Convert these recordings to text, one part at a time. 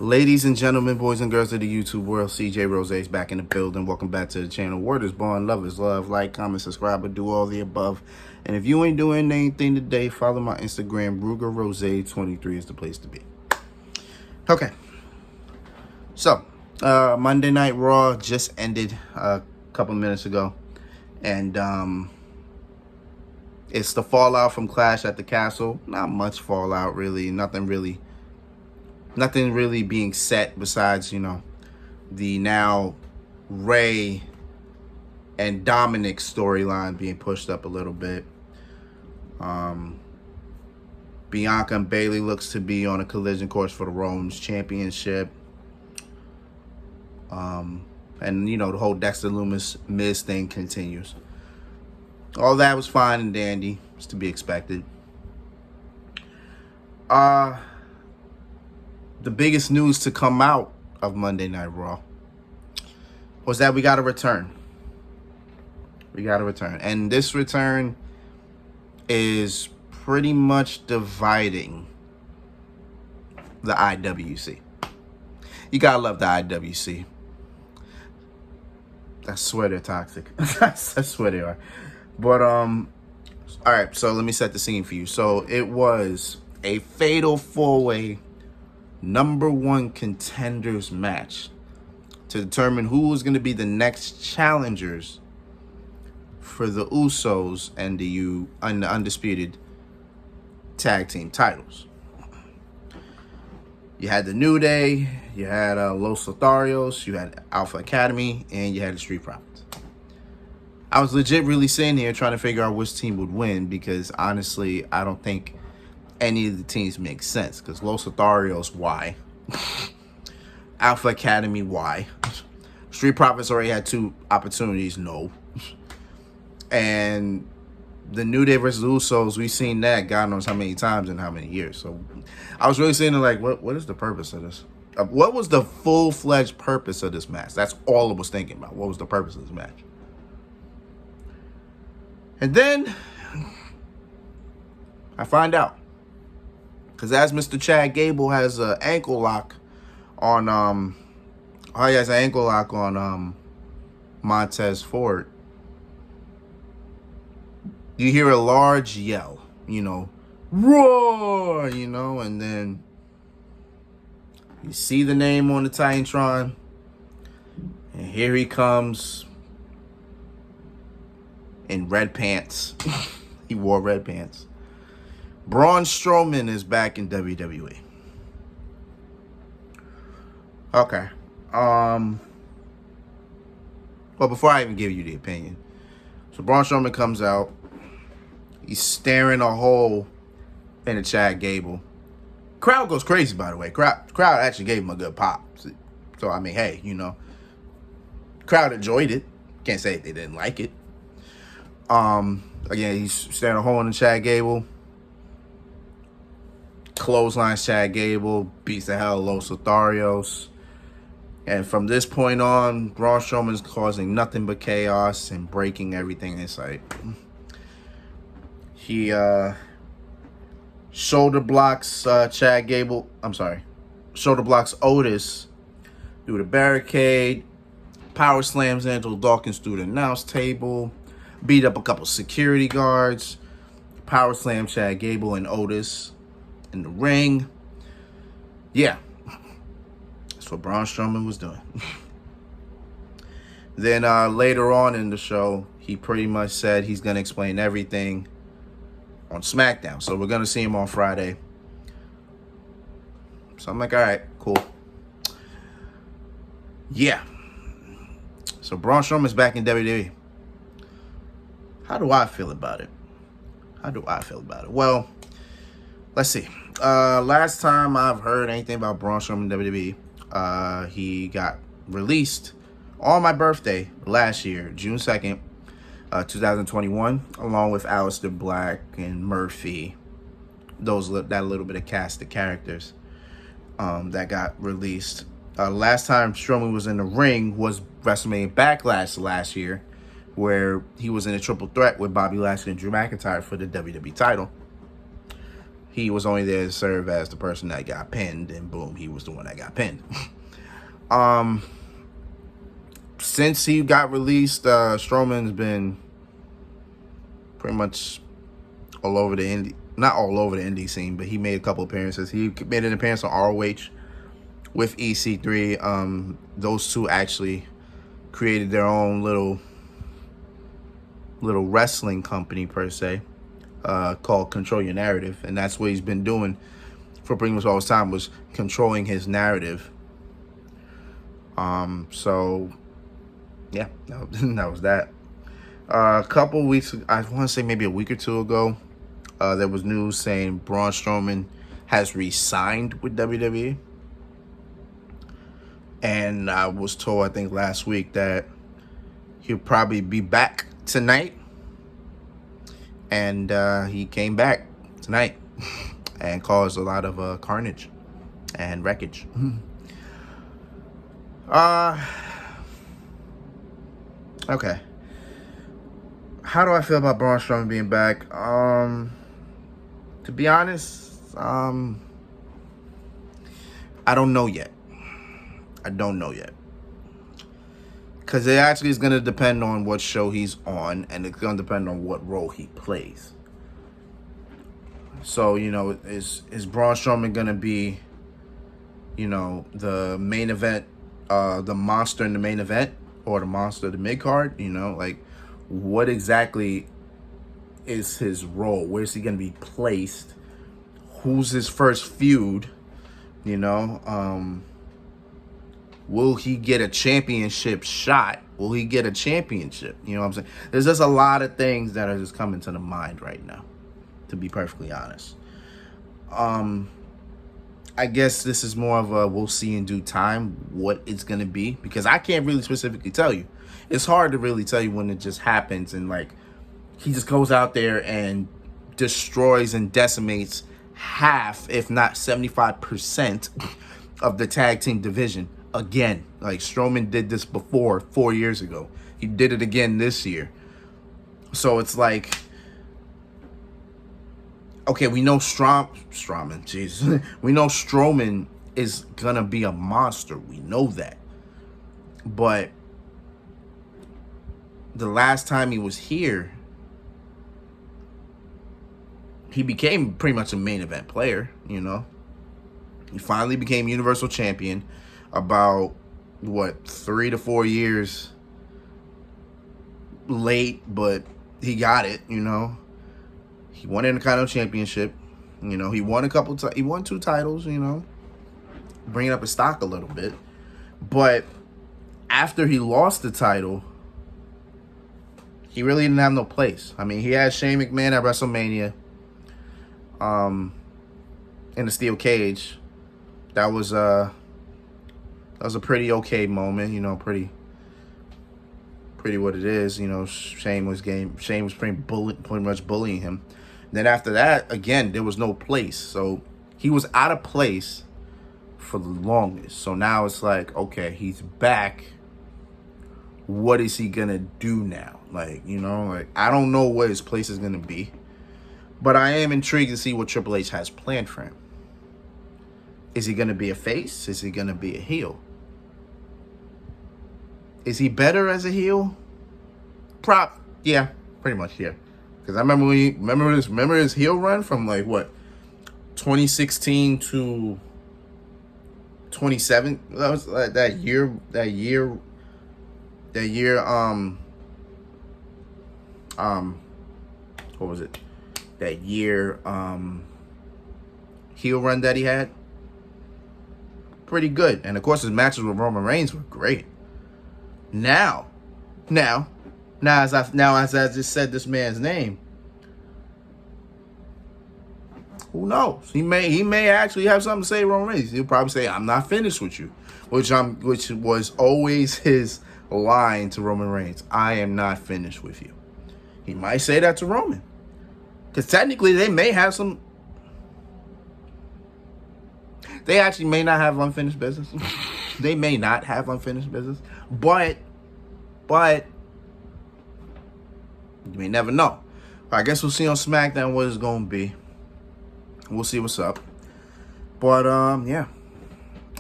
Ladies and gentlemen, boys and girls of the YouTube world, CJ Rose is back in the building. Welcome back to the channel. Word is born, love is love. Like, comment, subscribe, or do all the above. And if you ain't doing anything today, follow my Instagram. RugerRose23 is the place to be. Okay. So, Monday Night Raw just ended a couple minutes ago. And it's the fallout from Clash at the Castle. Not much fallout, really. Nothing really being set besides, the now Ray and Dominic storyline being pushed up a little bit. Bianca and Bayley looks to be on a collision course for the Women's Championship. And, the whole Dexter Lumis-Miz thing continues. All that was fine and dandy. It's to be expected. The biggest news to come out of Monday Night Raw was that we got a return. And this return is pretty much dividing the IWC. You gotta love the IWC. I swear they're toxic. I swear they are. But, all right, so let me set the scene for you. So it was a fatal four-way #1 contenders match to determine who was going to be the next challengers for the Usos and the undisputed tag team titles. You had the New Day, you had Los Lotharios, you had Alpha Academy, and you had the Street Profits. I was legit really sitting here trying to figure out which team would win because honestly, I don't think any of the teams make sense. Because Los Lotharios, why? Alpha Academy, why? Street Profits already had 2 opportunities, no. And the New Day versus Usos, we've seen that God knows how many times in how many years. So I was really sitting there like, what is the purpose of this? What was the full-fledged purpose of this match? That's all I was thinking about. What was the purpose of this match? And then I find out. Because as Mr. Chad Gable has an ankle lock on, Montez Ford, you hear a large yell, roar, and then you see the name on the Titantron, and here he comes in red pants. He wore red pants. Braun Strowman is back in WWE. Okay. Well, before I even give you the opinion. So Braun Strowman comes out. He's staring a hole in the Chad Gable. Crowd goes crazy, by the way. Crowd actually gave him a good pop. So, I mean, hey, crowd enjoyed it. Can't say they didn't like it. Again, he's staring a hole in the Chad Gable. Clotheslines Chad Gable, beats the hell out of Los Lotharios. And from this point on, Braun Strowman is causing nothing but chaos and breaking everything in sight. He shoulder blocks Chad Gable. I'm sorry. Shoulder blocks Otis through the barricade. Power slams Angelo Dawkins through the announce table. Beat up a couple security guards. Power slam Chad Gable and Otis in the ring. Yeah. That's what Braun Strowman was doing. Then later on in the show, he pretty much said he's going to explain everything on SmackDown. So we're going to see him on Friday. So I'm like, all right, cool. Yeah. So Braun Strowman's back in WWE. How do I feel about it? Well, let's see. Last time I've heard anything about Braun Strowman in WWE, he got released on my birthday last year, June 2nd, 2021, along with Aleister Black and Murphy. That little bit of cast of characters that got released. Last time Strowman was in the ring was WrestleMania Backlash last year, where he was in a triple threat with Bobby Lashley and Drew McIntyre for the WWE title. he was only there to serve as the person that got pinned, and boom, he was the one that got pinned. Since he got released, Strowman's been pretty much all over the indie, not all over the indie scene, but he made a couple appearances. He made an appearance on ROH with EC3. Those two actually created their own little wrestling company per se, called Control Your Narrative, and that's what he's been doing for pretty much all his time, was controlling his narrative. So yeah, that was that. A couple weeks, I want to say maybe a week or two ago, there was news saying Braun Strowman has re-signed with WWE. And I was told, I think last week, that he'll probably be back tonight. And he came back tonight and caused a lot of carnage and wreckage. Okay. How do I feel about Braun Strowman being back? To be honest, I don't know yet. Because it actually is going to depend on what show he's on, and it's going to depend on what role he plays. So, is Braun Strowman going to be, the main event, the monster in the main event, or the monster of the mid-card? What exactly is his role? Where's he going to be placed? Who's his first feud? Will he get a championship shot? Will he get a championship? You know what I'm saying? There's just a lot of things that are just coming to the mind right now, to be perfectly honest. I guess this is more of a we'll see in due time what it's going to be, because I can't really specifically tell you. It's hard to really tell you when it just happens, and he just goes out there and destroys and decimates half, if not 75% of the tag team division. Again, Strowman did this before 4 years ago. He did it again this year. So it's okay, we know Strowman, Jesus. We know Strowman is gonna be a monster. We know that. But the last time he was here, he became pretty much a main event player, He finally became Universal Champion about, 3 to 4 years late, but he got it, He won an Intercontinental Championship. He won he won 2 titles, bringing up his stock a little bit. But after he lost the title, he really didn't have no place. He had Shane McMahon at WrestleMania, in the steel cage. That was a pretty okay moment, pretty what it is. Shane was pretty much bullying him. Then after that, again, there was no place. So he was out of place for the longest. So now it's okay, he's back. What is he gonna do now? I don't know what his place is gonna be, but I am intrigued to see what Triple H has planned for him. Is he gonna be a face? Is he gonna be a heel? Is he better as a heel? Yeah, pretty much, yeah. Because I remember his heel run from 2016 to 27. That was that year. What was it? That year heel run that he had. Pretty good. And of course his matches with Roman Reigns were great. Now, as I just said this man's name, who knows? He may actually have something to say to Roman Reigns. He'll probably say, "I'm not finished with you," which was always his line to Roman Reigns. "I am not finished with you." He might say that to Roman, because technically they may have some. They actually may not have unfinished business. They may not have unfinished business, but you may never know. I guess we'll see on SmackDown what it's going to be. We'll see what's up. But yeah.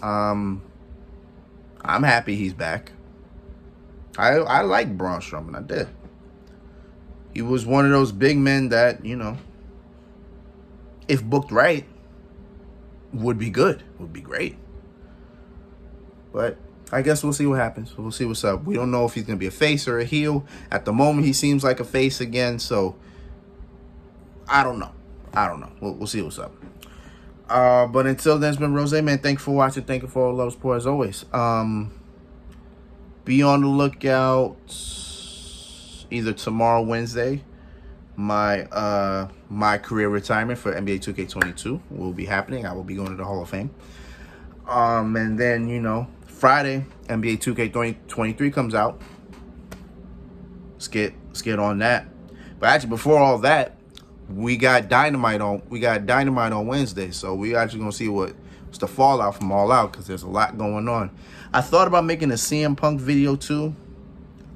I'm happy he's back. I like Braun Strowman. I did. He was one of those big men that, if booked right, would be good. Would be great. But I guess we'll see what happens. We'll see what's up. We don't know if he's going to be a face or a heel. At the moment, he seems like a face again. So, I don't know. We'll see what's up. But until then, it's been Rose, man. Thank you for watching. Thank you for all the love, support, as always. Be on the lookout either tomorrow, Wednesday. My career retirement for NBA 2K22 will be happening. I will be going to the Hall of Fame. And then, Friday, NBA 2K23 comes out. Let's get on that. But actually, before all that, we got Dynamite on Wednesday. So we actually gonna see what's the fallout from All Out, because there's a lot going on. I thought about making a CM Punk video too.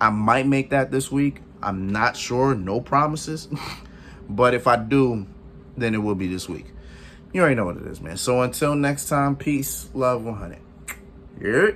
I might make that this week. I'm not sure. No promises. But if I do, then it will be this week. You already know what it is, man. So until next time, peace, love, 100. Yeah.